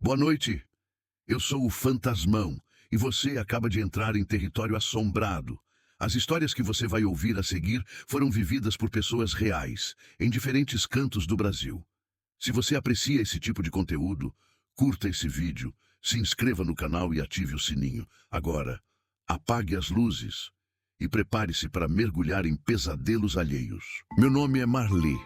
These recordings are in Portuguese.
Boa noite. Eu sou o Fantasmão e você acaba de entrar em território assombrado. As histórias que você vai ouvir a seguir foram vividas por pessoas reais, em diferentes cantos do Brasil. Se você aprecia esse tipo de conteúdo, curta esse vídeo, se inscreva no canal e ative o sininho. Agora, apague as luzes e prepare-se para mergulhar em pesadelos alheios. Meu nome é Marli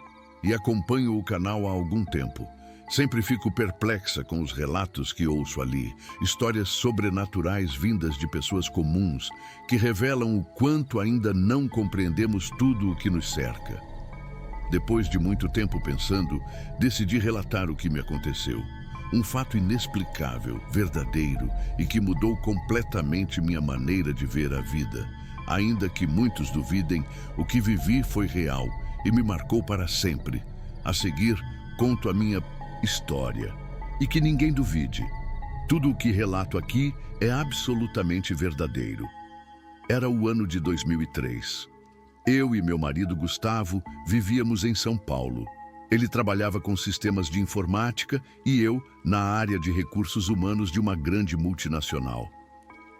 e acompanho o canal há algum tempo. Sempre fico perplexa com os relatos que ouço ali, histórias sobrenaturais vindas de pessoas comuns que revelam o quanto ainda não compreendemos tudo o que nos cerca. Depois de muito tempo pensando, decidi relatar o que me aconteceu. Um fato inexplicável, verdadeiro e que mudou completamente minha maneira de ver a vida. Ainda que muitos duvidem, o que vivi foi real e me marcou para sempre. A seguir, conto a minha história. E que ninguém duvide. Tudo o que relato aqui é absolutamente verdadeiro. Era o ano de 2003. Eu e meu marido Gustavo vivíamos em São Paulo. Ele trabalhava com sistemas de informática e eu na área de recursos humanos de uma grande multinacional.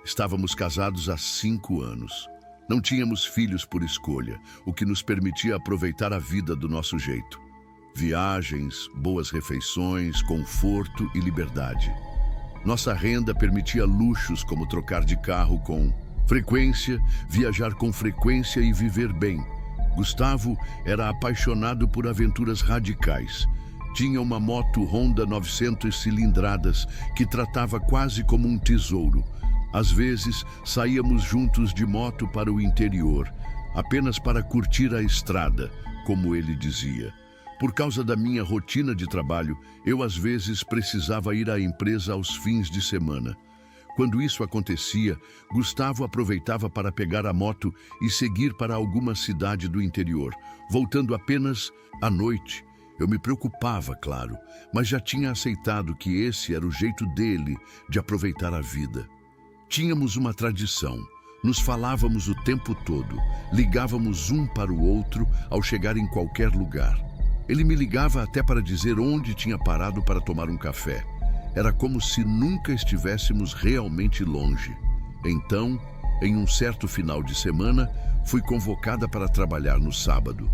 Estávamos casados há 5 anos. Não tínhamos filhos por escolha, o que nos permitia aproveitar a vida do nosso jeito. Viagens, boas refeições, conforto e liberdade. Nossa renda permitia luxos como trocar de carro com frequência, viajar com frequência e viver bem. Gustavo era apaixonado por aventuras radicais. Tinha uma moto Honda 900 cilindradas que tratava quase como um tesouro. Às vezes, saíamos juntos de moto para o interior, apenas para curtir a estrada, como ele dizia. Por causa da minha rotina de trabalho, eu às vezes precisava ir à empresa aos fins de semana. Quando isso acontecia, Gustavo aproveitava para pegar a moto e seguir para alguma cidade do interior, voltando apenas à noite. Eu me preocupava, claro, mas já tinha aceitado que esse era o jeito dele de aproveitar a vida. Tínhamos uma tradição. Nos falávamos o tempo todo, ligávamos um para o outro ao chegar em qualquer lugar. Ele me ligava até para dizer onde tinha parado para tomar um café. Era como se nunca estivéssemos realmente longe. Então, em um certo final de semana, fui convocada para trabalhar no sábado.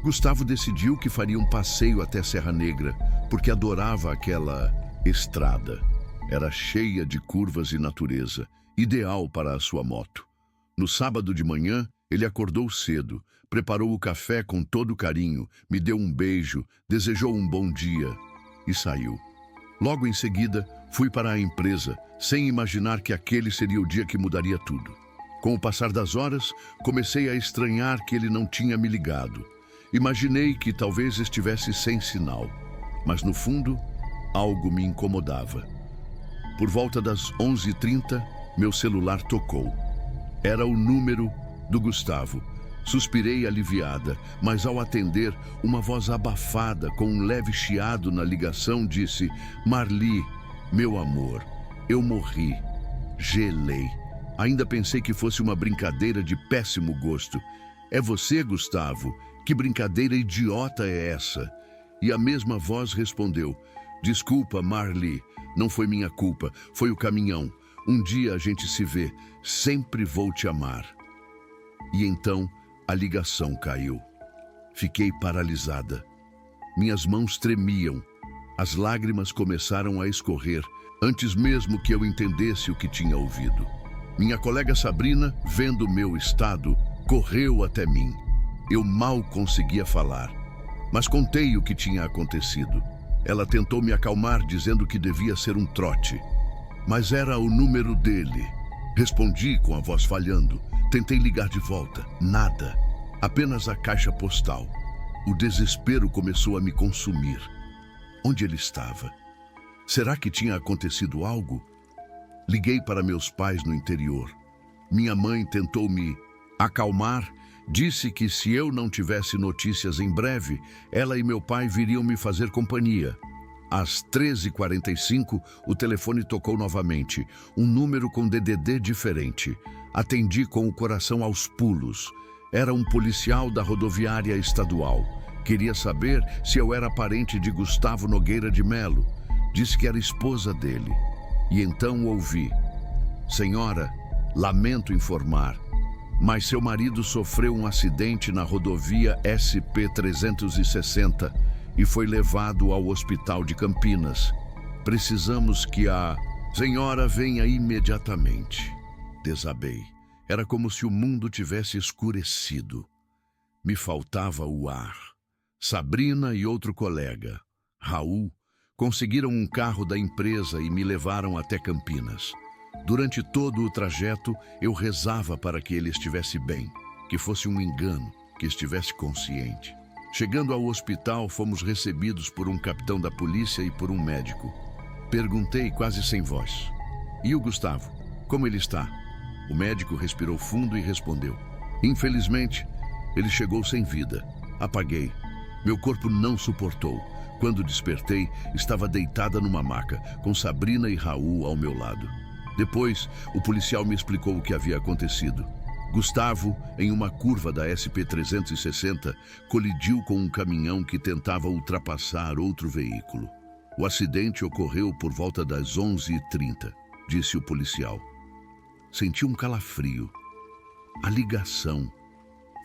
Gustavo decidiu que faria um passeio até Serra Negra, porque adorava aquela estrada. Era cheia de curvas e natureza, ideal para a sua moto. No sábado de manhã, ele acordou cedo, preparou o café com todo carinho, me deu um beijo, desejou um bom dia e saiu. Logo em seguida, fui para a empresa, sem imaginar que aquele seria o dia que mudaria tudo. Com o passar das horas, comecei a estranhar que ele não tinha me ligado. Imaginei que talvez estivesse sem sinal, mas no fundo, algo me incomodava. Por volta das 11h30, meu celular tocou. Era o número do Gustavo. Suspirei aliviada, mas ao atender, uma voz abafada com um leve chiado na ligação disse: Marli, meu amor, eu morri. Gelei. Ainda pensei que fosse uma brincadeira de péssimo gosto. É você, Gustavo? Que brincadeira idiota é essa? E a mesma voz respondeu: Desculpa, Marli, não foi minha culpa, foi o caminhão. Um dia a gente se vê, sempre vou te amar. E então a ligação caiu. Fiquei paralisada. Minhas mãos tremiam. As lágrimas começaram a escorrer, antes mesmo que eu entendesse o que tinha ouvido. Minha colega Sabrina, vendo meu estado, correu até mim. Eu mal conseguia falar, mas contei o que tinha acontecido. Ela tentou me acalmar, dizendo que devia ser um trote. Mas era o número dele. Respondi com a voz falhando. Tentei ligar de volta. Nada. Apenas a caixa postal. O desespero começou a me consumir. Onde ele estava? Será que tinha acontecido algo? Liguei para meus pais no interior. Minha mãe tentou me acalmar. Disse que se eu não tivesse notícias em breve, ela e meu pai viriam me fazer companhia. Às 13h45, o telefone tocou novamente, um número com DDD diferente. Atendi com o coração aos pulos. Era um policial da rodoviária estadual. Queria saber se eu era parente de Gustavo Nogueira de Melo. Disse que era esposa dele. E então ouvi: Senhora, lamento informar, mas seu marido sofreu um acidente na rodovia SP-360 e foi levado ao hospital de Campinas. Precisamos que a senhora venha imediatamente. Desabei. Era como se o mundo tivesse escurecido. Me faltava o ar. Sabrina e outro colega, Raul, conseguiram um carro da empresa e me levaram até Campinas. Durante todo o trajeto, eu rezava para que ele estivesse bem, que fosse um engano, que estivesse consciente. Chegando ao hospital, fomos recebidos por um capitão da polícia e por um médico. Perguntei quase sem voz: E o Gustavo? Como ele está? O médico respirou fundo e respondeu: Infelizmente, ele chegou sem vida. Apaguei. Meu corpo não suportou. Quando despertei, estava deitada numa maca, com Sabrina e Raul ao meu lado. Depois, o policial me explicou o que havia acontecido. Gustavo, em uma curva da SP-360, colidiu com um caminhão que tentava ultrapassar outro veículo. O acidente ocorreu por volta das 11h30, disse o policial. Senti um calafrio. A ligação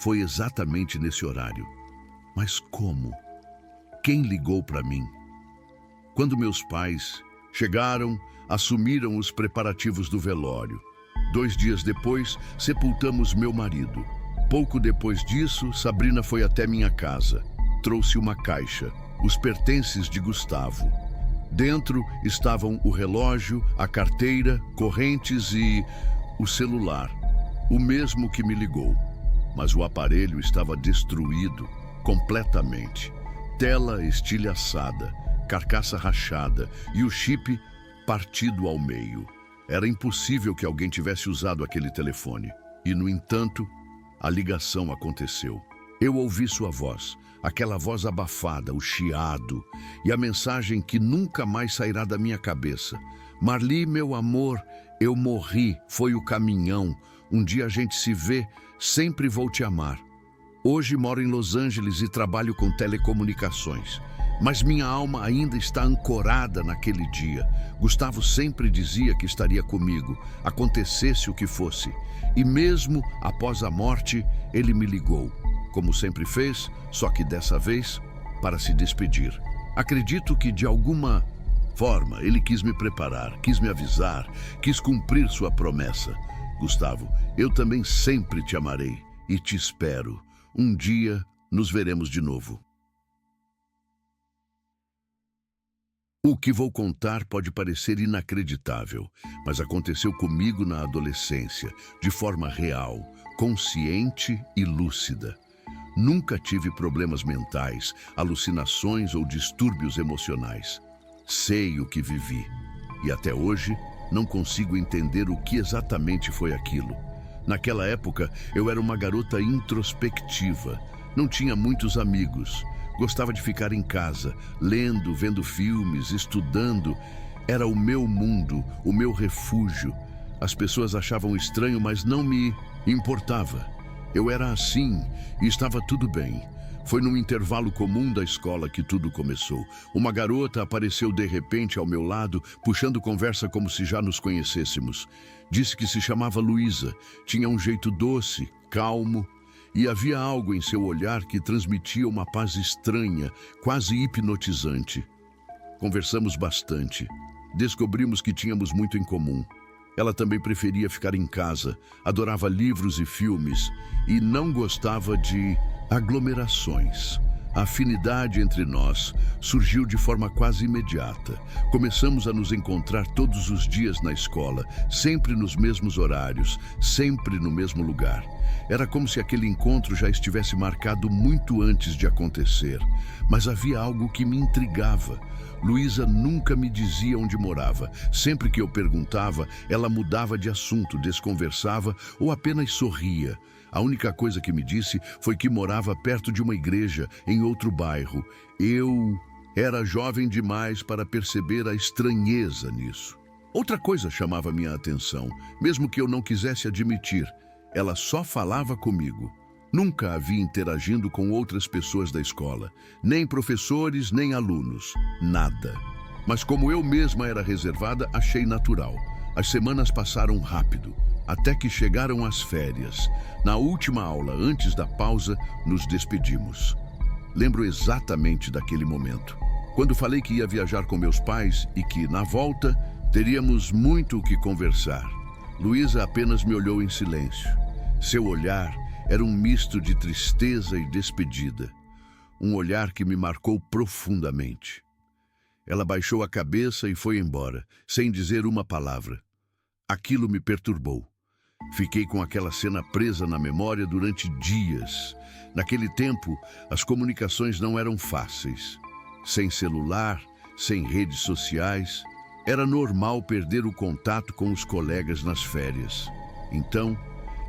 foi exatamente nesse horário. Mas como? Quem ligou para mim? Quando meus pais chegaram, assumiram os preparativos do velório. 2 dias depois, sepultamos meu marido. Pouco depois disso, Sabrina foi até minha casa. Trouxe uma caixa, os pertences de Gustavo. Dentro estavam o relógio, a carteira, correntes e o celular, o mesmo que me ligou. Mas o aparelho estava destruído completamente. Tela estilhaçada, carcaça rachada e o chip partido ao meio. Era impossível que alguém tivesse usado aquele telefone. E, no entanto, a ligação aconteceu. Eu ouvi sua voz, aquela voz abafada, o chiado, e a mensagem que nunca mais sairá da minha cabeça. Marli, meu amor, eu morri, foi o caminhão. Um dia a gente se vê, sempre vou te amar. Hoje moro em Los Angeles e trabalho com telecomunicações. Mas minha alma ainda está ancorada naquele dia. Gustavo sempre dizia que estaria comigo, acontecesse o que fosse. E mesmo após a morte, ele me ligou, como sempre fez, só que dessa vez, para se despedir. Acredito que de alguma forma ele quis me preparar, quis me avisar, quis cumprir sua promessa. Gustavo, eu também sempre te amarei e te espero. Um dia nos veremos de novo. O que vou contar pode parecer inacreditável, mas aconteceu comigo na adolescência, de forma real, consciente e lúcida. Nunca tive problemas mentais, alucinações ou distúrbios emocionais. Sei o que vivi, e até hoje não consigo entender o que exatamente foi aquilo. Naquela época, eu era uma garota introspectiva, não tinha muitos amigos. Gostava de ficar em casa, lendo, vendo filmes, estudando. Era o meu mundo, o meu refúgio. As pessoas achavam estranho, mas não me importava. Eu era assim e estava tudo bem. Foi num intervalo comum da escola que tudo começou. Uma garota apareceu de repente ao meu lado, puxando conversa como se já nos conhecêssemos. Disse que se chamava Luísa, tinha um jeito doce, calmo, e havia algo em seu olhar que transmitia uma paz estranha, quase hipnotizante. Conversamos bastante. Descobrimos que tínhamos muito em comum. Ela também preferia ficar em casa, adorava livros e filmes e não gostava de aglomerações. A afinidade entre nós surgiu de forma quase imediata. Começamos a nos encontrar todos os dias na escola, sempre nos mesmos horários, sempre no mesmo lugar. Era como se aquele encontro já estivesse marcado muito antes de acontecer. Mas havia algo que me intrigava. Luísa nunca me dizia onde morava. Sempre que eu perguntava, ela mudava de assunto, desconversava ou apenas sorria. A única coisa que me disse foi que morava perto de uma igreja, em outro bairro. Eu era jovem demais para perceber a estranheza nisso. Outra coisa chamava minha atenção, mesmo que eu não quisesse admitir. Ela só falava comigo. Nunca a vi interagindo com outras pessoas da escola, nem professores, nem alunos. Nada. Mas como eu mesma era reservada, achei natural. As semanas passaram rápido, até que chegaram as férias. Na última aula, antes da pausa, nos despedimos. Lembro exatamente daquele momento. Quando falei que ia viajar com meus pais e que, na volta, teríamos muito o que conversar. Luísa apenas me olhou em silêncio. Seu olhar era um misto de tristeza e despedida. Um olhar que me marcou profundamente. Ela baixou a cabeça e foi embora, sem dizer uma palavra. Aquilo me perturbou. Fiquei com aquela cena presa na memória durante dias. Naquele tempo, as comunicações não eram fáceis. Sem celular, sem redes sociais, era normal perder o contato com os colegas nas férias. Então,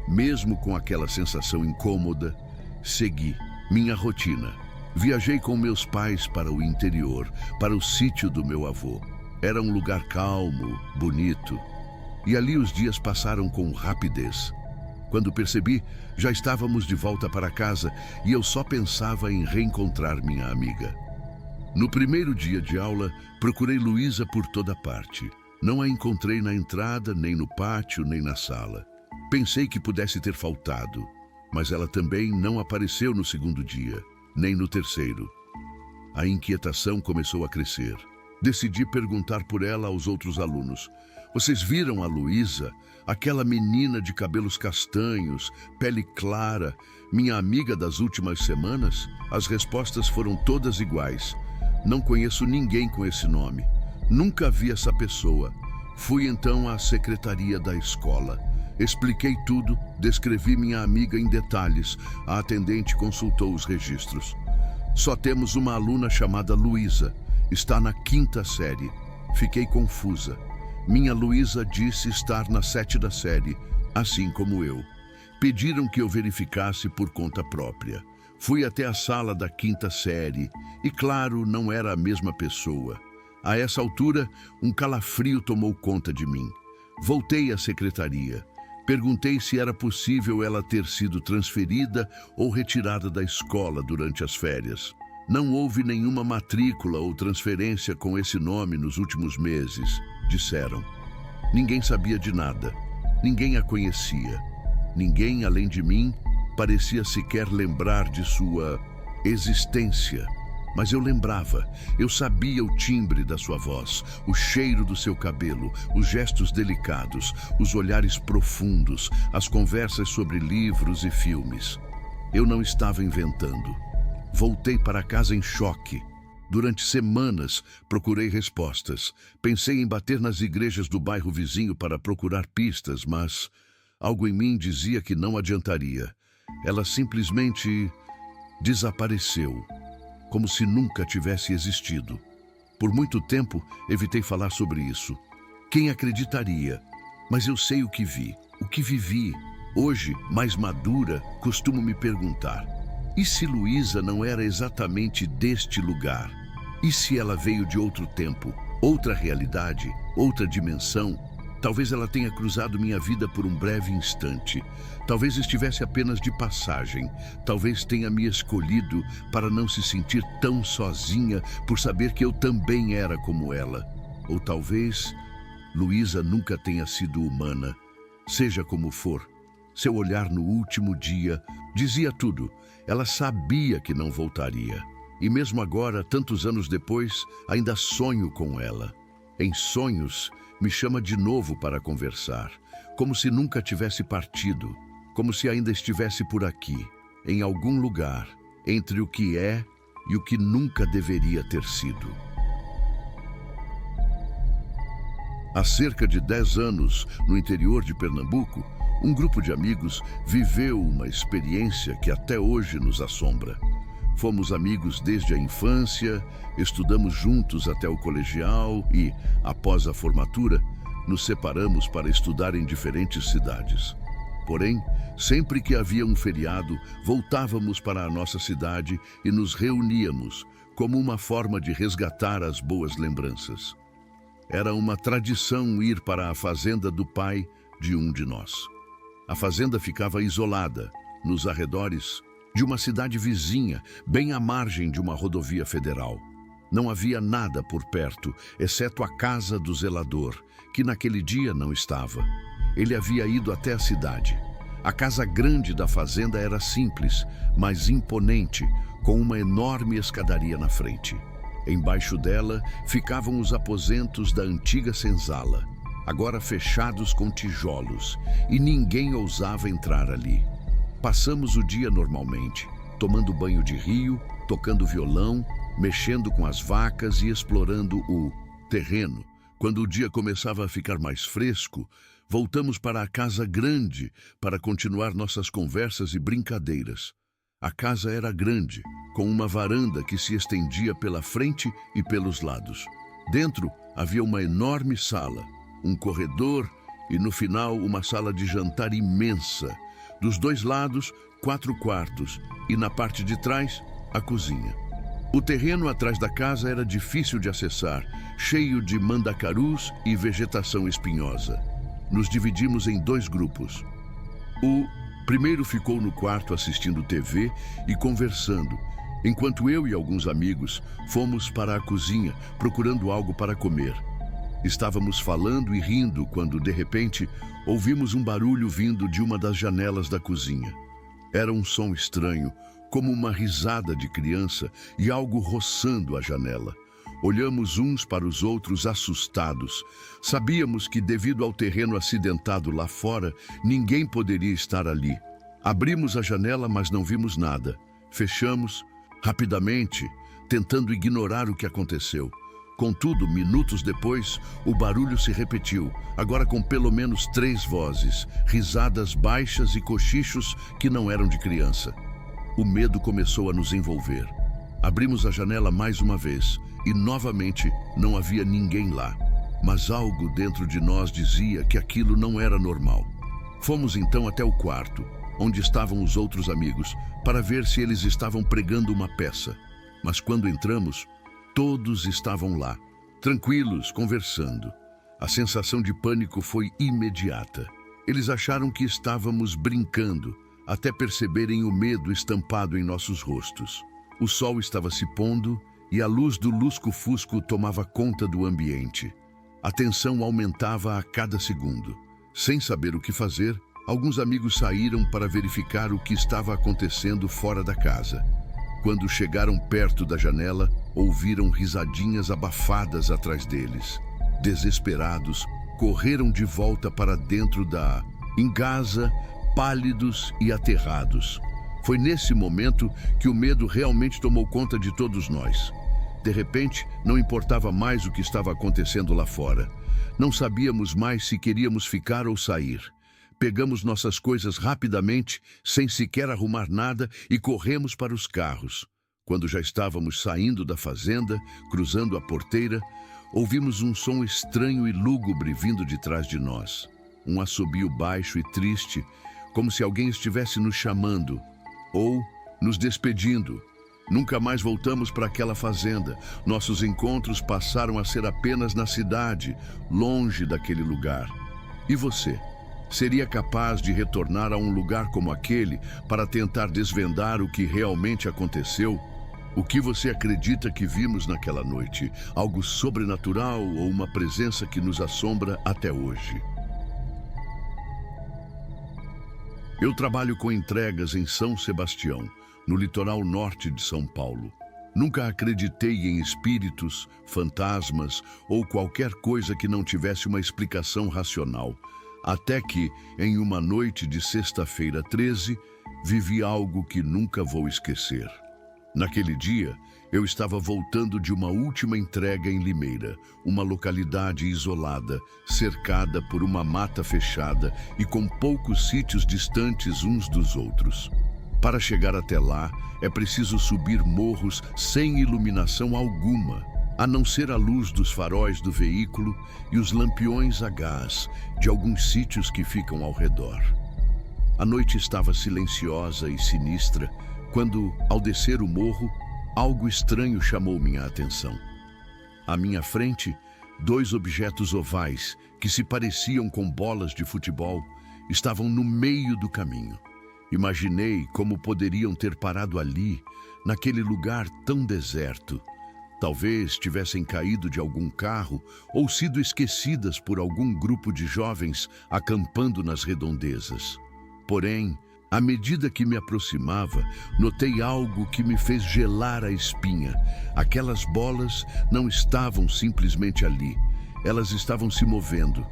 mesmo com aquela sensação incômoda, segui minha rotina. Viajei com meus pais para o interior, para o sítio do meu avô. Era um lugar calmo, bonito. E ali os dias passaram com rapidez. Quando percebi, já estávamos de volta para casa e eu só pensava em reencontrar minha amiga. No primeiro dia de aula, procurei Luísa por toda parte. Não a encontrei na entrada, nem no pátio, nem na sala. Pensei que pudesse ter faltado, mas ela também não apareceu no segundo dia, nem no terceiro. A inquietação começou a crescer. Decidi perguntar por ela aos outros alunos. Vocês viram a Luísa? Aquela menina de cabelos castanhos, pele clara, minha amiga das últimas semanas? As respostas foram todas iguais. Não conheço ninguém com esse nome. Nunca vi essa pessoa. Fui então à secretaria da escola. Expliquei tudo, descrevi minha amiga em detalhes. A atendente consultou os registros. Só temos uma aluna chamada Luísa. Está na 5ª série. Fiquei confusa. Minha Luísa disse estar na 7ª série, assim como eu. Pediram que eu verificasse por conta própria. Fui até a sala da 5ª série e, claro, não era a mesma pessoa. A essa altura, um calafrio tomou conta de mim. Voltei à secretaria. Perguntei se era possível ela ter sido transferida ou retirada da escola durante as férias. Não houve nenhuma matrícula ou transferência com esse nome nos últimos meses, disseram. Ninguém sabia de nada. Ninguém a conhecia. Ninguém, além de mim, parecia sequer lembrar de sua existência. Mas eu lembrava, eu sabia o timbre da sua voz, o cheiro do seu cabelo, os gestos delicados, os olhares profundos, as conversas sobre livros e filmes. Eu não estava inventando. Voltei para casa em choque. Durante semanas, procurei respostas. Pensei em bater nas igrejas do bairro vizinho para procurar pistas, mas algo em mim dizia que não adiantaria. Ela simplesmente desapareceu, como se nunca tivesse existido. Por muito tempo, evitei falar sobre isso. Quem acreditaria? Mas eu sei o que vi, o que vivi. Hoje, mais madura, costumo me perguntar: e se Luísa não era exatamente deste lugar? E se ela veio de outro tempo, outra realidade, outra dimensão? Talvez ela tenha cruzado minha vida por um breve instante. Talvez estivesse apenas de passagem. Talvez tenha me escolhido para não se sentir tão sozinha por saber que eu também era como ela. Ou talvez Luísa nunca tenha sido humana. Seja como for, seu olhar no último dia dizia tudo. Ela sabia que não voltaria. E mesmo agora, tantos anos depois, ainda sonho com ela. Em sonhos, me chama de novo para conversar, como se nunca tivesse partido, como se ainda estivesse por aqui, em algum lugar, entre o que é e o que nunca deveria ter sido. Há cerca de 10 anos, no interior de Pernambuco, um grupo de amigos viveu uma experiência que até hoje nos assombra. Fomos amigos desde a infância, estudamos juntos até o colegial e, após a formatura, nos separamos para estudar em diferentes cidades. Porém, sempre que havia um feriado, voltávamos para a nossa cidade e nos reuníamos como uma forma de resgatar as boas lembranças. Era uma tradição ir para a fazenda do pai de um de nós. A fazenda ficava isolada, nos arredores de uma cidade vizinha, bem à margem de uma rodovia federal. Não havia nada por perto, exceto a casa do zelador, que naquele dia não estava. Ele havia ido até a cidade. A casa grande da fazenda era simples, mas imponente, com uma enorme escadaria na frente. Embaixo dela ficavam os aposentos da antiga senzala, agora fechados com tijolos, e ninguém ousava entrar ali. Passamos o dia normalmente, tomando banho de rio, tocando violão, mexendo com as vacas e explorando o terreno. Quando o dia começava a ficar mais fresco, voltamos para a casa grande para continuar nossas conversas e brincadeiras. A casa era grande, com uma varanda que se estendia pela frente e pelos lados. Dentro havia uma enorme sala, um corredor e no final uma sala de jantar imensa. Dos dois lados, 4 quartos e na parte de trás, a cozinha. O terreno atrás da casa era difícil de acessar, cheio de mandacarus e vegetação espinhosa. Nos dividimos em 2 grupos. O primeiro ficou no quarto assistindo TV e conversando, enquanto eu e alguns amigos fomos para a cozinha procurando algo para comer. Estávamos falando e rindo quando, de repente, ouvimos um barulho vindo de uma das janelas da cozinha. Era um som estranho, como uma risada de criança e algo roçando a janela. Olhamos uns para os outros assustados. Sabíamos que, devido ao terreno acidentado lá fora, ninguém poderia estar ali. Abrimos a janela, mas não vimos nada. Fechamos rapidamente, tentando ignorar o que aconteceu. Contudo, minutos depois, o barulho se repetiu, agora com pelo menos 3 vozes, risadas baixas e cochichos que não eram de criança. O medo começou a nos envolver. Abrimos a janela mais uma vez e, novamente, não havia ninguém lá. Mas algo dentro de nós dizia que aquilo não era normal. Fomos então até o quarto, onde estavam os outros amigos, para ver se eles estavam pregando uma peça. Mas quando entramos, todos estavam lá, tranquilos, conversando. A sensação de pânico foi imediata. Eles acharam que estávamos brincando, até perceberem o medo estampado em nossos rostos. O sol estava se pondo e a luz do lusco-fusco tomava conta do ambiente. A tensão aumentava a cada segundo. Sem saber o que fazer, alguns amigos saíram para verificar o que estava acontecendo fora da casa. Quando chegaram perto da janela, ouviram risadinhas abafadas atrás deles. Desesperados, correram de volta para dentro da casa, pálidos e aterrados. Foi nesse momento que o medo realmente tomou conta de todos nós. De repente, não importava mais o que estava acontecendo lá fora. Não sabíamos mais se queríamos ficar ou sair. Pegamos nossas coisas rapidamente, sem sequer arrumar nada, e corremos para os carros. Quando já estávamos saindo da fazenda, cruzando a porteira, ouvimos um som estranho e lúgubre vindo de trás de nós. Um assobio baixo e triste, como se alguém estivesse nos chamando ou nos despedindo. Nunca mais voltamos para aquela fazenda. Nossos encontros passaram a ser apenas na cidade, longe daquele lugar. E você? Seria capaz de retornar a um lugar como aquele para tentar desvendar o que realmente aconteceu? O que você acredita que vimos naquela noite? Algo sobrenatural ou uma presença que nos assombra até hoje? Eu trabalho com entregas em São Sebastião, no litoral norte de São Paulo. Nunca acreditei em espíritos, fantasmas ou qualquer coisa que não tivesse uma explicação racional. Até que, em uma noite de sexta-feira 13, vivi algo que nunca vou esquecer. Naquele dia, eu estava voltando de uma última entrega em Limeira, uma localidade isolada, cercada por uma mata fechada e com poucos sítios distantes uns dos outros. Para chegar até lá, é preciso subir morros sem iluminação alguma, a não ser a luz dos faróis do veículo e os lampiões a gás de alguns sítios que ficam ao redor. A noite estava silenciosa e sinistra, quando, ao descer o morro, algo estranho chamou minha atenção. À minha frente, 2 objetos ovais, que se pareciam com bolas de futebol, estavam no meio do caminho. Imaginei como poderiam ter parado ali, naquele lugar tão deserto. Talvez tivessem caído de algum carro ou sido esquecidas por algum grupo de jovens acampando nas redondezas. Porém, à medida que me aproximava, notei algo que me fez gelar a espinha. Aquelas bolas não estavam simplesmente ali, elas estavam se movendo.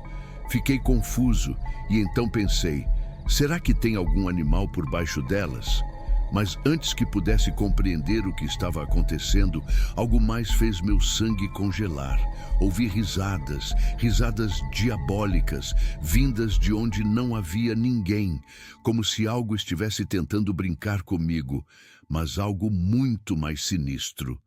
Fiquei confuso e então pensei, será que tem algum animal por baixo delas? Mas antes que pudesse compreender o que estava acontecendo, algo mais fez meu sangue congelar. Ouvi risadas, risadas diabólicas, vindas de onde não havia ninguém, como se algo estivesse tentando brincar comigo, mas algo muito mais sinistro.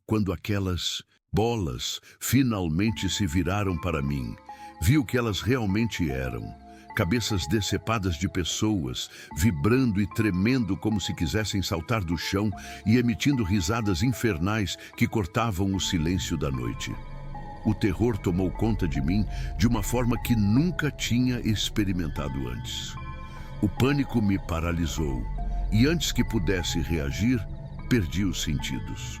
Quando aquelas bolas finalmente se viraram para mim, vi o que elas realmente eram. Cabeças decepadas de pessoas, vibrando e tremendo como se quisessem saltar do chão e emitindo risadas infernais que cortavam o silêncio da noite. O terror tomou conta de mim de uma forma que nunca tinha experimentado antes. O pânico me paralisou e antes que pudesse reagir, perdi os sentidos.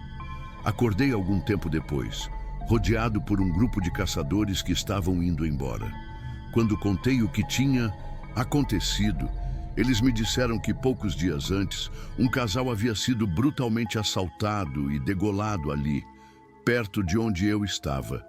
Acordei algum tempo depois, rodeado por um grupo de caçadores que estavam indo embora. Quando contei o que tinha acontecido, eles me disseram que poucos dias antes, um casal havia sido brutalmente assaltado e degolado ali, perto de onde eu estava.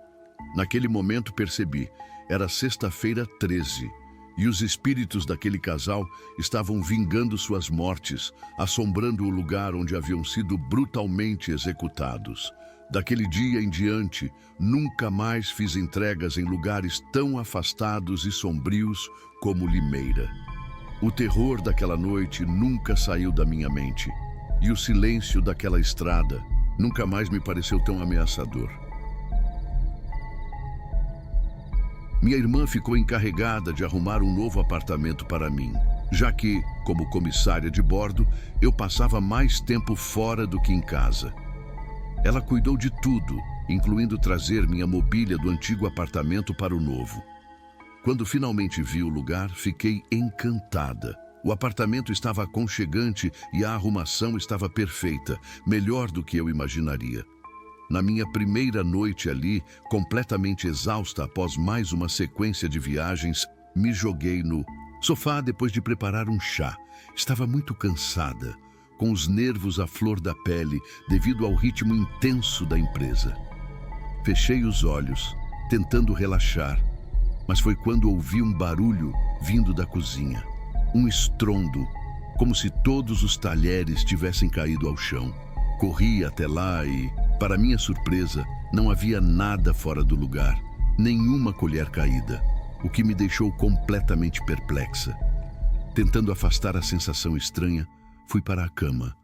Naquele momento percebi, era sexta-feira 13, e os espíritos daquele casal estavam vingando suas mortes, assombrando o lugar onde haviam sido brutalmente executados. Daquele dia em diante, nunca mais fiz entregas em lugares tão afastados e sombrios como Limeira. O terror daquela noite nunca saiu da minha mente, e o silêncio daquela estrada nunca mais me pareceu tão ameaçador. Minha irmã ficou encarregada de arrumar um novo apartamento para mim, já que, como comissária de bordo, eu passava mais tempo fora do que em casa. Ela cuidou de tudo, incluindo trazer minha mobília do antigo apartamento para o novo. Quando finalmente vi o lugar, fiquei encantada. O apartamento estava aconchegante e a arrumação estava perfeita, melhor do que eu imaginaria. Na minha primeira noite ali, completamente exausta após mais uma sequência de viagens, me joguei no sofá depois de preparar um chá. Estava muito cansada, com os nervos à flor da pele devido ao ritmo intenso da empresa. Fechei os olhos, tentando relaxar, mas foi quando ouvi um barulho vindo da cozinha. Um estrondo, como se todos os talheres tivessem caído ao chão. Corri até lá e, para minha surpresa, não havia nada fora do lugar, nenhuma colher caída, o que me deixou completamente perplexa. Tentando afastar a sensação estranha, fui para a cama.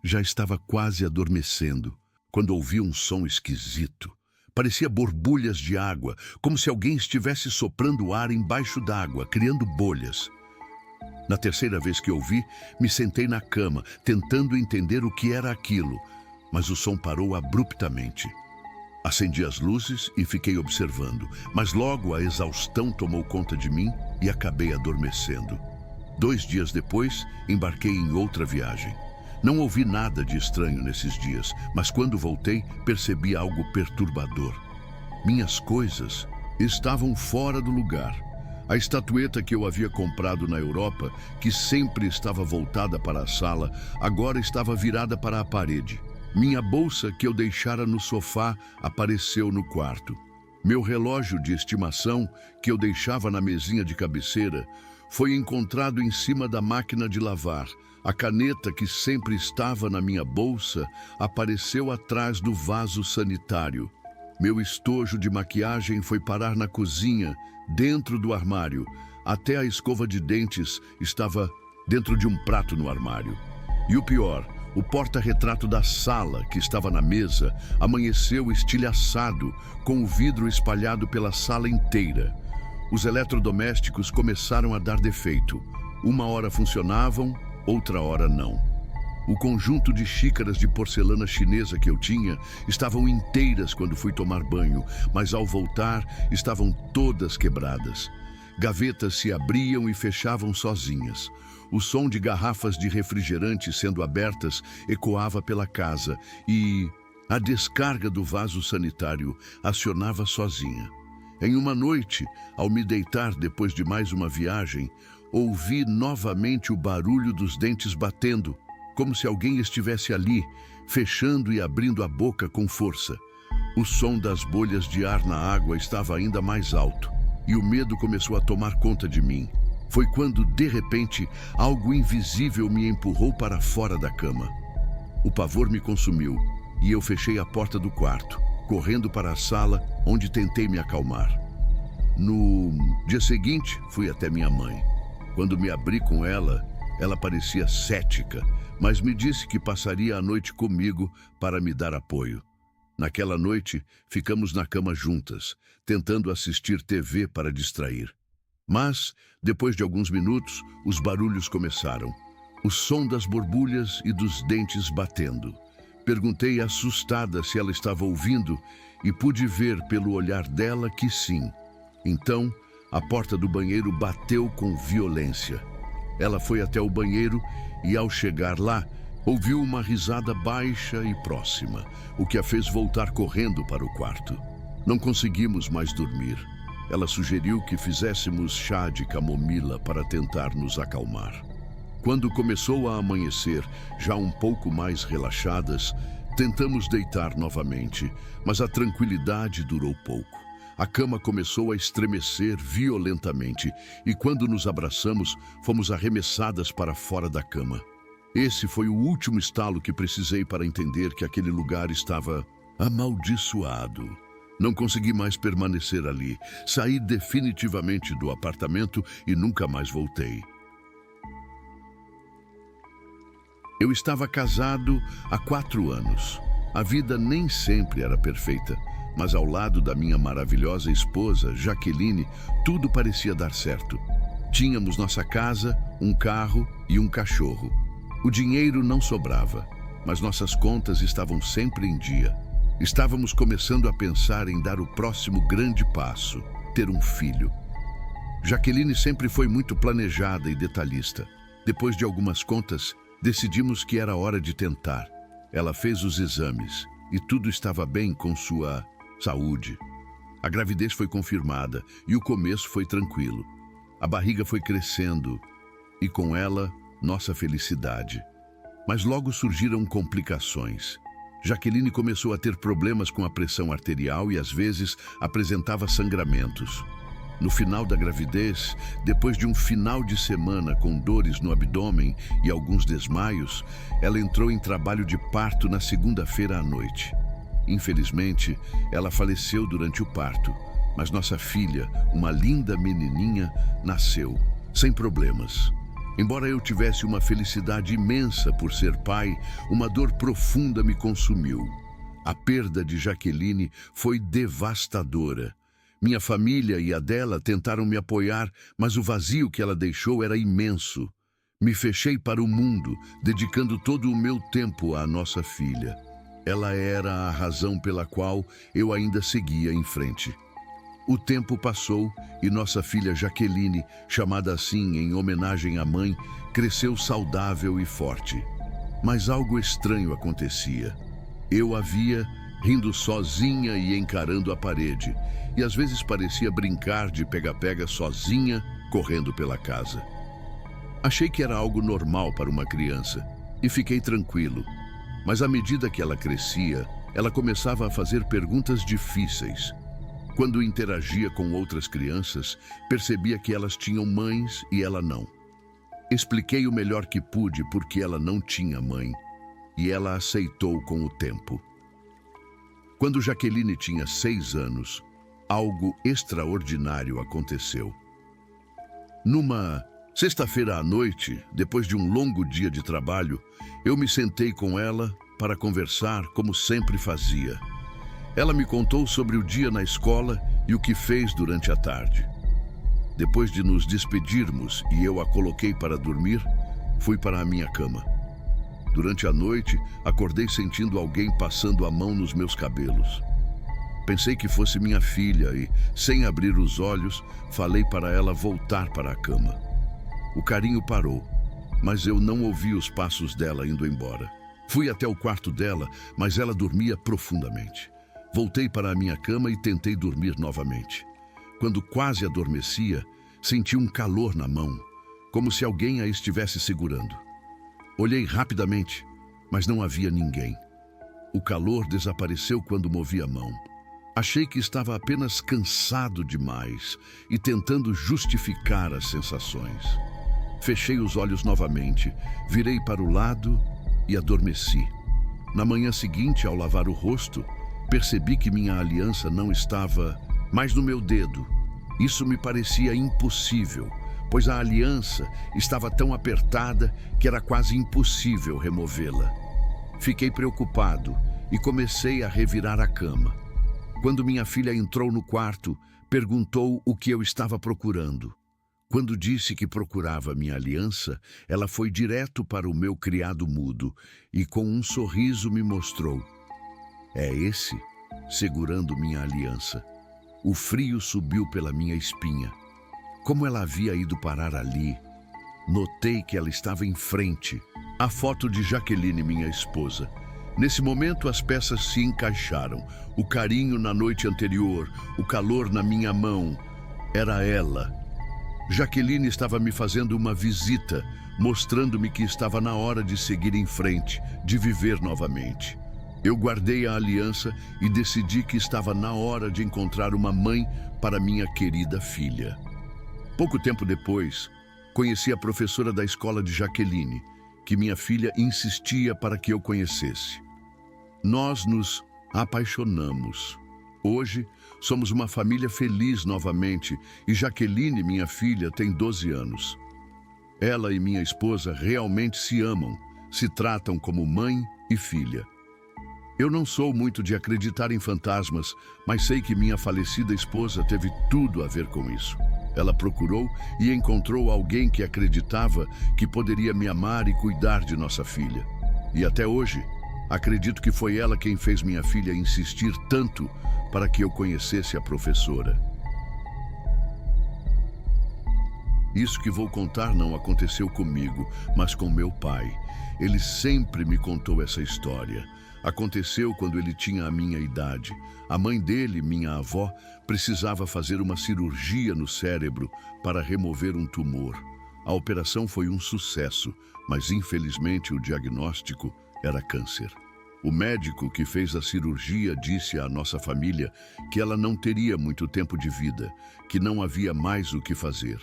Já estava quase adormecendo, quando ouvi um som esquisito. Parecia borbulhas de água, como se alguém estivesse soprando ar embaixo d'água, criando bolhas. Na terceira vez que ouvi, me sentei na cama, tentando entender o que era aquilo, mas o som parou abruptamente. Acendi as luzes e fiquei observando, mas logo a exaustão tomou conta de mim e acabei adormecendo. 2 dias depois, embarquei em outra viagem. Não ouvi nada de estranho nesses dias, mas quando voltei, percebi algo perturbador. Minhas coisas estavam fora do lugar. A estatueta que eu havia comprado na Europa, que sempre estava voltada para a sala, agora estava virada para a parede. Minha bolsa que eu deixara no sofá apareceu no quarto. Meu relógio de estimação, que eu deixava na mesinha de cabeceira, foi encontrado em cima da máquina de lavar. A caneta que sempre estava na minha bolsa apareceu atrás do vaso sanitário. Meu estojo de maquiagem foi parar na cozinha, dentro do armário. Até a escova de dentes estava dentro de um prato no armário. E o pior, o porta-retrato da sala, que estava na mesa, amanheceu estilhaçado, com o vidro espalhado pela sala inteira. Os eletrodomésticos começaram a dar defeito. Uma hora funcionavam, outra hora não. O conjunto de xícaras de porcelana chinesa que eu tinha estavam inteiras quando fui tomar banho, mas ao voltar estavam todas quebradas. Gavetas se abriam e fechavam sozinhas. O som de garrafas de refrigerante sendo abertas ecoava pela casa e, A descarga do vaso sanitário acionava sozinha. Em uma noite, ao me deitar depois de mais uma viagem, ouvi novamente o barulho dos dentes batendo, como se alguém estivesse ali, fechando e abrindo a boca com força. O som das bolhas de ar na água estava ainda mais alto, e o medo começou a tomar conta de mim. Foi quando, de repente, algo invisível me empurrou para fora da cama. O pavor me consumiu, e eu fechei a porta do quarto, correndo para a sala, onde tentei me acalmar. No dia seguinte, fui até minha mãe. Quando me abri com ela, ela parecia cética, mas me disse que passaria a noite comigo para me dar apoio. Naquela noite, ficamos na cama juntas, tentando assistir TV para distrair. Mas, depois de alguns minutos, os barulhos começaram. O som das borbulhas e dos dentes batendo. Perguntei assustada se ela estava ouvindo e pude ver pelo olhar dela que sim. Então, a porta do banheiro bateu com violência. Ela foi até o banheiro e, ao chegar lá, ouviu uma risada baixa e próxima, o que a fez voltar correndo para o quarto. Não conseguimos mais dormir. Ela sugeriu que fizéssemos chá de camomila para tentar nos acalmar. Quando começou a amanhecer, já um pouco mais relaxadas, tentamos deitar novamente, mas a tranquilidade durou pouco. A cama começou a estremecer violentamente e quando nos abraçamos, fomos arremessadas para fora da cama. Esse foi o último estalo que precisei para entender que aquele lugar estava amaldiçoado. Não consegui mais permanecer ali. Saí definitivamente do apartamento e nunca mais voltei. Eu estava casado há 4 anos. A vida nem sempre era perfeita, mas ao lado da minha maravilhosa esposa, Jaqueline, tudo parecia dar certo. Tínhamos nossa casa, um carro e um cachorro. O dinheiro não sobrava, mas nossas contas estavam sempre em dia. Estávamos começando a pensar em dar o próximo grande passo, ter um filho. Jaqueline sempre foi muito planejada e detalhista. Depois de algumas contas, decidimos que era hora de tentar. Ela fez os exames e tudo estava bem com sua saúde. A gravidez foi confirmada e o começo foi tranquilo. A barriga foi crescendo e com ela, nossa felicidade. Mas logo surgiram complicações. Jaqueline começou a ter problemas com a pressão arterial e às vezes apresentava sangramentos. No final da gravidez, depois de um final de semana com dores no abdômen e alguns desmaios, ela entrou em trabalho de parto na segunda-feira à noite. Infelizmente, ela faleceu durante o parto, mas nossa filha, uma linda menininha, nasceu, sem problemas. Embora eu tivesse uma felicidade imensa por ser pai, uma dor profunda me consumiu. A perda de Jaqueline foi devastadora. Minha família e a dela tentaram me apoiar, mas o vazio que ela deixou era imenso. Me fechei para o mundo, dedicando todo o meu tempo à nossa filha. Ela era a razão pela qual eu ainda seguia em frente. O tempo passou e nossa filha Jaqueline, chamada assim em homenagem à mãe, cresceu saudável e forte. Mas algo estranho acontecia. Eu a via rindo sozinha e encarando a parede, e às vezes parecia brincar de pega-pega sozinha, correndo pela casa. Achei que era algo normal para uma criança e fiquei tranquilo. Mas à medida que ela crescia, ela começava a fazer perguntas difíceis. Quando interagia com outras crianças, percebia que elas tinham mães e ela não. Expliquei o melhor que pude porque ela não tinha mãe, e ela aceitou com o tempo. Quando Jaqueline tinha 6 anos, algo extraordinário aconteceu. Numa sexta-feira à noite, depois de um longo dia de trabalho, eu me sentei com ela para conversar como sempre fazia. Ela me contou sobre o dia na escola e o que fez durante a tarde. Depois de nos despedirmos e eu a coloquei para dormir, fui para a minha cama. Durante a noite, acordei sentindo alguém passando a mão nos meus cabelos. Pensei que fosse minha filha e, sem abrir os olhos, falei para ela voltar para a cama. O carinho parou, mas eu não ouvi os passos dela indo embora. Fui até o quarto dela, mas ela dormia profundamente. Voltei para a minha cama e tentei dormir novamente. Quando quase adormecia, senti um calor na mão, como se alguém a estivesse segurando. Olhei rapidamente, mas não havia ninguém. O calor desapareceu quando movi a mão. Achei que estava apenas cansado demais e tentando justificar as sensações. Fechei os olhos novamente, virei para o lado e adormeci. Na manhã seguinte, ao lavar o rosto, percebi que minha aliança não estava mais no meu dedo. Isso me parecia impossível, pois a aliança estava tão apertada que era quase impossível removê-la. Fiquei preocupado e comecei a revirar a cama. Quando minha filha entrou no quarto, perguntou o que eu estava procurando. Quando disse que procurava minha aliança, ela foi direto para o meu criado mudo e com um sorriso me mostrou. É esse, segurando minha aliança. O frio subiu pela minha espinha. Como ela havia ido parar ali? Notei que ela estava em frente. A foto de Jaqueline, minha esposa. Nesse momento, as peças se encaixaram. O carinho na noite anterior, o calor na minha mão. Era ela. Jaqueline estava me fazendo uma visita, mostrando-me que estava na hora de seguir em frente, de viver novamente. Eu guardei a aliança e decidi que estava na hora de encontrar uma mãe para minha querida filha. Pouco tempo depois, conheci a professora da escola de Jaqueline, que minha filha insistia para que eu conhecesse. Nós nos apaixonamos. Hoje, somos uma família feliz novamente e Jaqueline, minha filha, tem 12 anos. Ela e minha esposa realmente se amam, se tratam como mãe e filha. Eu não sou muito de acreditar em fantasmas, mas sei que minha falecida esposa teve tudo a ver com isso. Ela procurou e encontrou alguém que acreditava que poderia me amar e cuidar de nossa filha. E até hoje, acredito que foi ela quem fez minha filha insistir tanto para que eu conhecesse a professora. Isso que vou contar não aconteceu comigo, mas com meu pai. Ele sempre me contou essa história. Aconteceu quando ele tinha a minha idade. A mãe dele, minha avó, precisava fazer uma cirurgia no cérebro para remover um tumor. A operação foi um sucesso, mas infelizmente o diagnóstico era câncer. O médico que fez a cirurgia disse à nossa família que ela não teria muito tempo de vida, que não havia mais o que fazer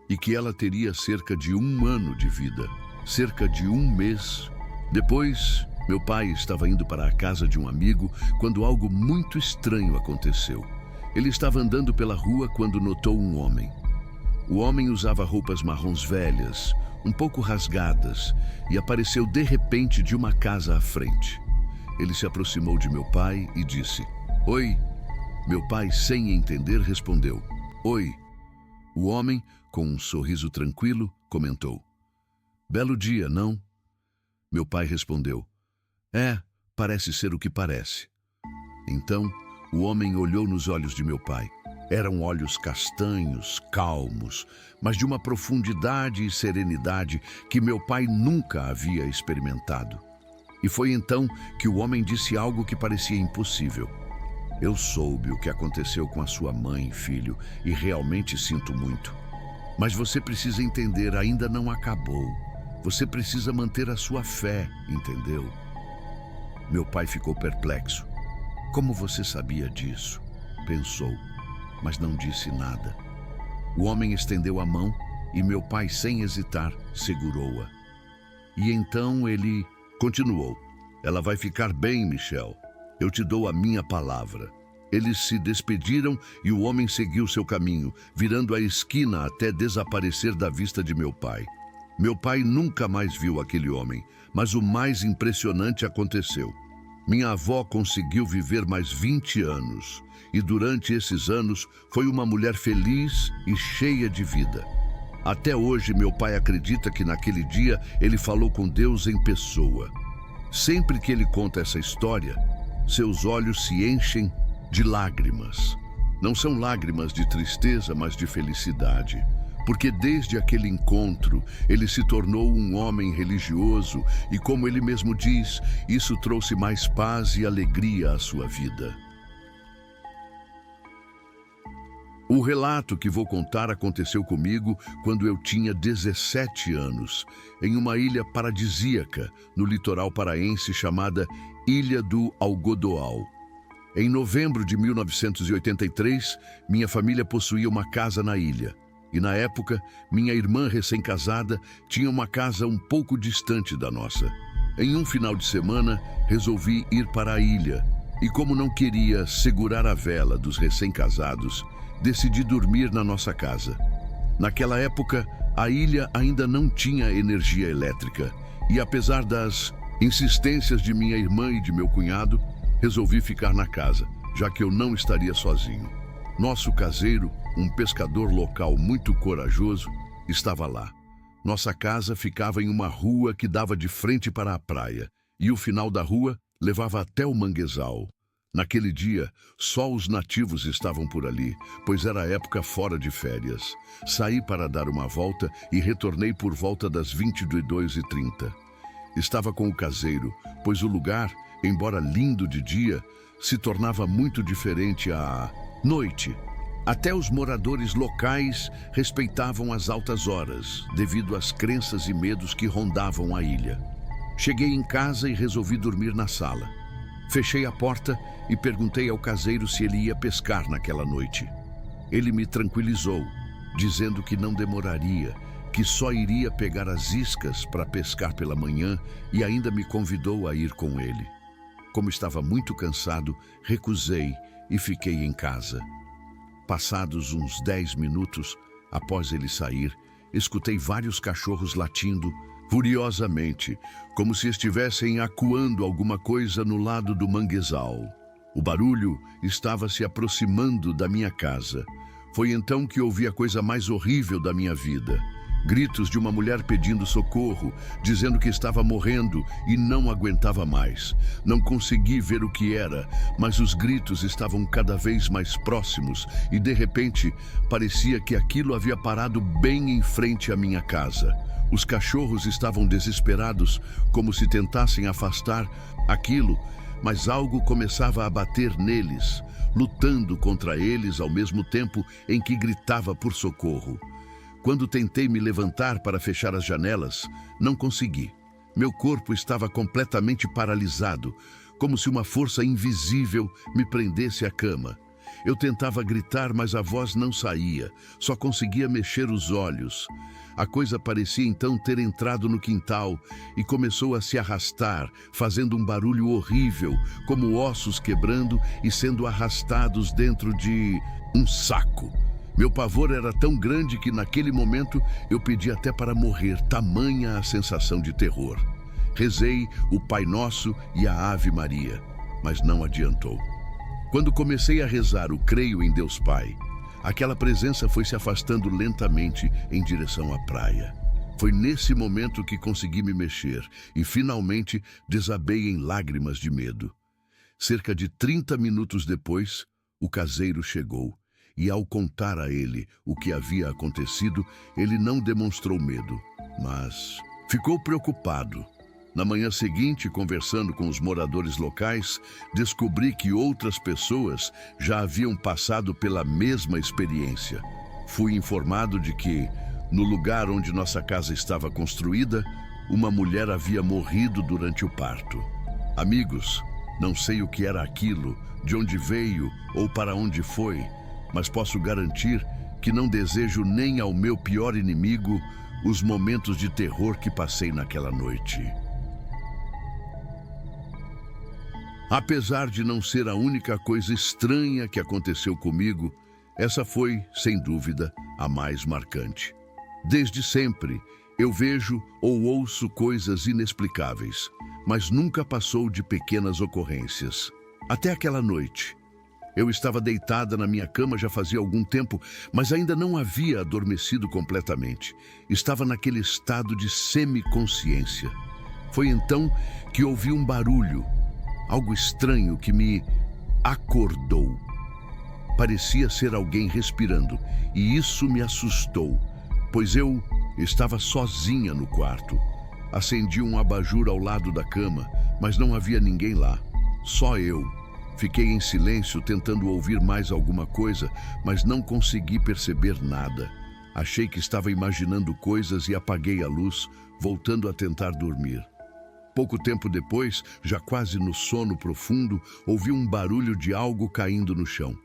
e que ela teria cerca de 1 ano de vida, cerca de 1 mês. Depois, meu pai estava indo para a casa de um amigo quando algo muito estranho aconteceu. Ele estava andando pela rua quando notou um homem. O homem usava roupas marrons velhas, um pouco rasgadas, e apareceu de repente de uma casa à frente. Ele se aproximou de meu pai e disse: "Oi." Meu pai, sem entender, respondeu: "Oi." O homem, com um sorriso tranquilo, comentou: "Belo dia, não?" Meu pai respondeu: "É, parece ser o que parece." Então, o homem olhou nos olhos de meu pai. Eram olhos castanhos, calmos, mas de uma profundidade e serenidade que meu pai nunca havia experimentado. E foi então que o homem disse algo que parecia impossível. "Eu soube o que aconteceu com a sua mãe, filho, e realmente sinto muito. Mas você precisa entender, ainda não acabou. Você precisa manter a sua fé, entendeu?" Meu pai ficou perplexo. "Como você sabia disso?" Pensou, mas não disse nada. O homem estendeu a mão e meu pai, sem hesitar, segurou-a. E então ele continuou: "Ela vai ficar bem, Michel. Eu te dou a minha palavra." Eles se despediram e o homem seguiu seu caminho, virando a esquina até desaparecer da vista de meu pai. Meu pai nunca mais viu aquele homem, mas o mais impressionante aconteceu. Minha avó conseguiu viver mais 20 anos, e durante esses anos foi uma mulher feliz e cheia de vida. Até hoje, meu pai acredita que naquele dia ele falou com Deus em pessoa. Sempre que ele conta essa história, seus olhos se enchem de lágrimas. Não são lágrimas de tristeza, mas de felicidade, porque desde aquele encontro ele se tornou um homem religioso e, como ele mesmo diz, isso trouxe mais paz e alegria à sua vida. O relato que vou contar aconteceu comigo quando eu tinha 17 anos, em uma ilha paradisíaca no litoral paraense chamada Ilha do Algodoal. Em novembro de 1983, minha família possuía uma casa na ilha. E na época, minha irmã recém-casada tinha uma casa um pouco distante da nossa. Em um final de semana, resolvi ir para a ilha. E como não queria segurar a vela dos recém-casados, decidi dormir na nossa casa. Naquela época, a ilha ainda não tinha energia elétrica. E apesar das insistências de minha irmã e de meu cunhado, resolvi ficar na casa, já que eu não estaria sozinho. Nosso caseiro, um pescador local muito corajoso, estava lá. Nossa casa ficava em uma rua que dava de frente para a praia, e o final da rua levava até o manguezal. Naquele dia, só os nativos estavam por ali, pois era época fora de férias. Saí para dar uma volta e retornei por volta das 22h30. Estava com o caseiro, pois o lugar, embora lindo de dia, se tornava muito diferente à noite. Até os moradores locais respeitavam as altas horas, devido às crenças e medos que rondavam a ilha. Cheguei em casa e resolvi dormir na sala. Fechei a porta e perguntei ao caseiro se ele ia pescar naquela noite. Ele me tranquilizou, dizendo que não demoraria, que só iria pegar as iscas para pescar pela manhã e ainda me convidou a ir com ele. Como estava muito cansado, recusei e fiquei em casa. Passados uns 10 minutos, após ele sair, escutei vários cachorros latindo furiosamente, como se estivessem acuando alguma coisa no lado do manguezal. O barulho estava se aproximando da minha casa. Foi então que ouvi a coisa mais horrível da minha vida. Gritos de uma mulher pedindo socorro, dizendo que estava morrendo e não aguentava mais. Não consegui ver o que era, mas os gritos estavam cada vez mais próximos e, de repente, parecia que aquilo havia parado bem em frente à minha casa. Os cachorros estavam desesperados, como se tentassem afastar aquilo, mas algo começava a bater neles, lutando contra eles ao mesmo tempo em que gritava por socorro. Quando tentei me levantar para fechar as janelas, não consegui. Meu corpo estava completamente paralisado, como se uma força invisível me prendesse à cama. Eu tentava gritar, mas a voz não saía, só conseguia mexer os olhos. A coisa parecia então ter entrado no quintal e começou a se arrastar, fazendo um barulho horrível, como ossos quebrando e sendo arrastados dentro de um saco. Meu pavor era tão grande que naquele momento eu pedi até para morrer, tamanha a sensação de terror. Rezei o Pai Nosso e a Ave Maria, mas não adiantou. Quando comecei a rezar o Creio em Deus Pai, aquela presença foi se afastando lentamente em direção à praia. Foi nesse momento que consegui me mexer e finalmente desabei em lágrimas de medo. Cerca de 30 minutos depois, o caseiro chegou. E ao contar a ele o que havia acontecido, ele não demonstrou medo, mas ficou preocupado. Na manhã seguinte, conversando com os moradores locais, descobri que outras pessoas já haviam passado pela mesma experiência. Fui informado de que, no lugar onde nossa casa estava construída, uma mulher havia morrido durante o parto. Amigos, não sei o que era aquilo, de onde veio ou para onde foi, mas posso garantir que não desejo nem ao meu pior inimigo os momentos de terror que passei naquela noite. Apesar de não ser a única coisa estranha que aconteceu comigo, essa foi, sem dúvida, a mais marcante. Desde sempre, eu vejo ou ouço coisas inexplicáveis, mas nunca passou de pequenas ocorrências. Até aquela noite. Eu estava deitada na minha cama já fazia algum tempo, mas ainda não havia adormecido completamente. Estava naquele estado de semiconsciência. Foi então que ouvi um barulho, algo estranho que me acordou. Parecia ser alguém respirando, e isso me assustou, pois eu estava sozinha no quarto. Acendi um abajur ao lado da cama, mas não havia ninguém lá, só eu. Fiquei em silêncio tentando ouvir mais alguma coisa, mas não consegui perceber nada. Achei que estava imaginando coisas e apaguei a luz, voltando a tentar dormir. Pouco tempo depois, já quase no sono profundo, ouvi um barulho de algo caindo no chão.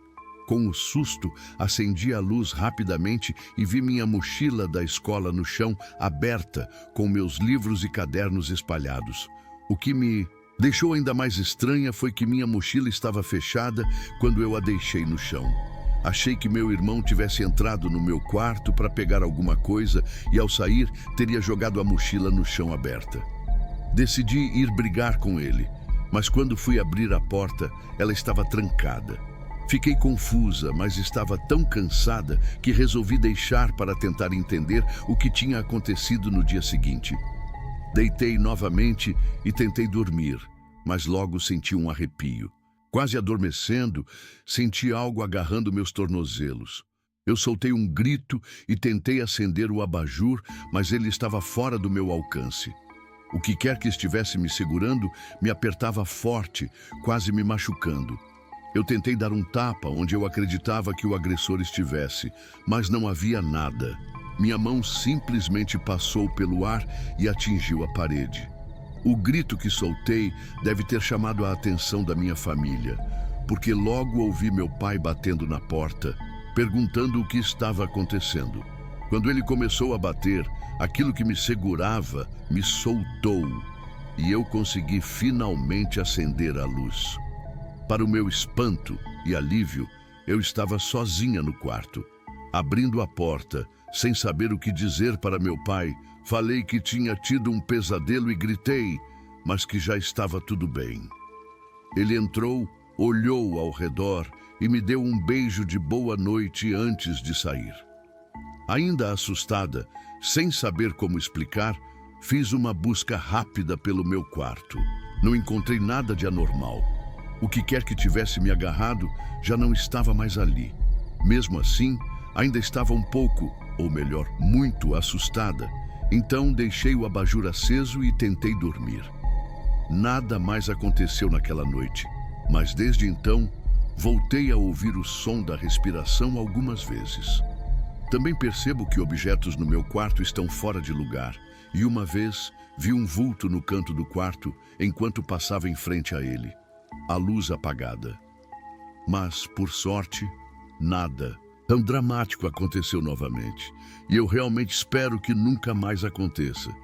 Com o susto, acendi a luz rapidamente e vi minha mochila da escola no chão, aberta, com meus livros e cadernos espalhados. O que me deixou ainda mais estranha foi que minha mochila estava fechada quando eu a deixei no chão. Achei que meu irmão tivesse entrado no meu quarto para pegar alguma coisa e, ao sair, teria jogado a mochila no chão aberta. Decidi ir brigar com ele, mas quando fui abrir a porta, ela estava trancada. Fiquei confusa, mas estava tão cansada que resolvi deixar para tentar entender o que tinha acontecido no dia seguinte. Deitei novamente e tentei dormir, mas logo senti um arrepio. Quase adormecendo, senti algo agarrando meus tornozelos. Eu soltei um grito e tentei acender o abajur, mas ele estava fora do meu alcance. O que quer que estivesse me segurando me apertava forte, quase me machucando. Eu tentei dar um tapa onde eu acreditava que o agressor estivesse, mas não havia nada. Minha mão simplesmente passou pelo ar e atingiu a parede. O grito que soltei deve ter chamado a atenção da minha família, porque logo ouvi meu pai batendo na porta, perguntando o que estava acontecendo. Quando ele começou a bater, aquilo que me segurava me soltou e eu consegui finalmente acender a luz. Para o meu espanto e alívio, eu estava sozinha no quarto. Abrindo a porta, sem saber o que dizer para meu pai, falei que tinha tido um pesadelo e gritei, mas que já estava tudo bem. Ele entrou, olhou ao redor e me deu um beijo de boa noite antes de sair. Ainda assustada, sem saber como explicar, fiz uma busca rápida pelo meu quarto. Não encontrei nada de anormal. O que quer que tivesse me agarrado já não estava mais ali. Mesmo assim, ainda estava um pouco, ou melhor, muito assustada. Então deixei o abajur aceso e tentei dormir. Nada mais aconteceu naquela noite, mas desde então voltei a ouvir o som da respiração algumas vezes. Também percebo que objetos no meu quarto estão fora de lugar, e uma vez vi um vulto no canto do quarto enquanto passava em frente a ele, a luz apagada. Mas, por sorte, nada tão dramático aconteceu novamente, e eu realmente espero que nunca mais aconteça.